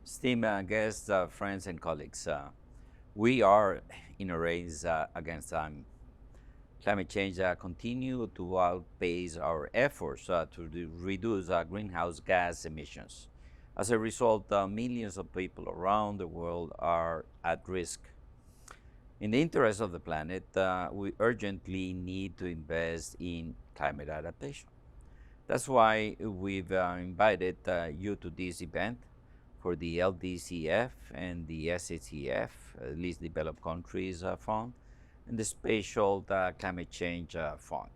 Esteemed guests, friends, and colleagues, we are in a race against time. Climate change continue to outpace our efforts to reduce greenhouse gas emissions. As a result, millions of people around the world are at risk. In the interest of the planet, we urgently need to invest in climate adaptation. That's why we've invited you to this event for the LDCF and the SCCF, Least Developed Countries Fund, and the Spatial Climate Change Fund.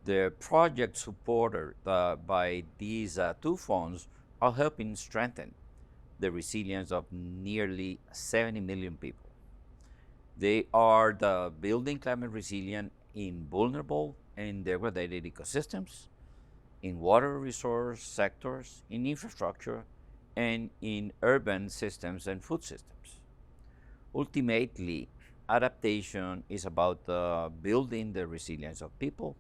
The projects supported by these two funds are helping strengthen the resilience of nearly 70 million people. They are building climate resilient in vulnerable and degraded ecosystems, in water resource sectors, in infrastructure, and in urban systems and food systems. Ultimately, adaptation is about building the resilience of people,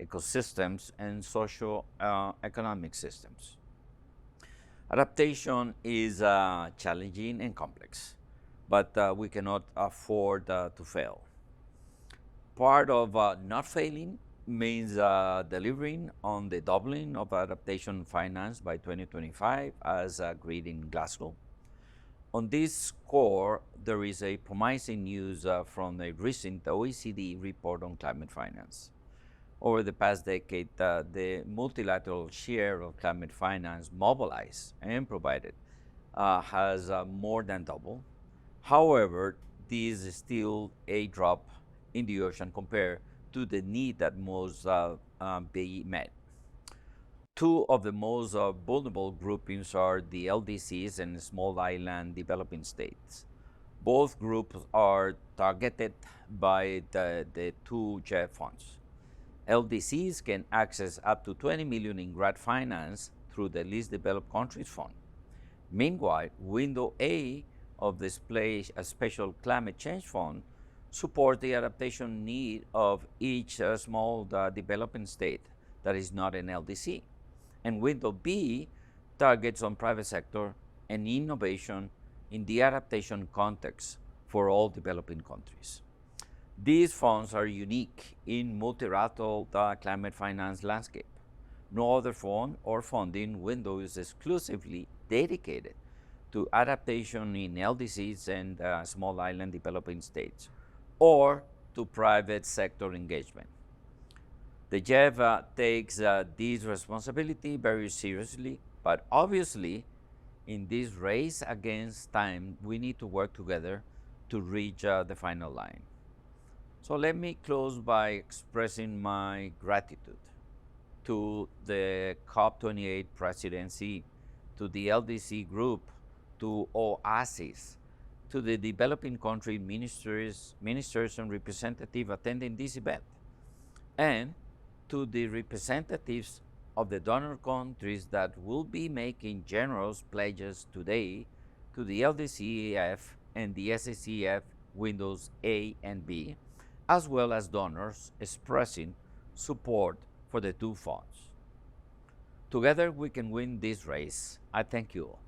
ecosystems, and socio-economic systems. Adaptation is challenging and complex, but we cannot afford to fail. Part of not failing means delivering on the doubling of adaptation finance by 2025 as agreed in Glasgow. On this score, there is a promising news from a recent OECD report on climate finance. Over the past decade, the multilateral share of climate finance mobilized and provided has more than doubled. However, this is still a drop in the ocean compared to the need that must be met. Two of the most vulnerable groupings are the LDCs and small island developing states. Both groups are targeted by the two GEF funds. LDCs can access up to 20 million in grant finance through the Least Developed Countries Fund. Meanwhile, Window A of the Special Climate Change Fund supports the adaptation need of each small developing state that is not an LDC. And Window B targets on private sector and innovation in the adaptation context for all developing countries. These funds are unique in multilateral climate finance landscape. No other fund or funding window is exclusively dedicated to adaptation in LDCs and small island developing states, or to private sector engagement. The GEF takes this responsibility very seriously, but obviously, in this race against time, we need to work together to reach the final line. So let me close by expressing my gratitude to the COP28 presidency, to the LDC group, to OASIS, to the developing country ministers and representatives attending this event, and to the representatives of the donor countries that will be making generous pledges today to the LDCF and the SCCF windows A and B, as well as donors expressing support for the two funds. Together we can win this race. I thank you all.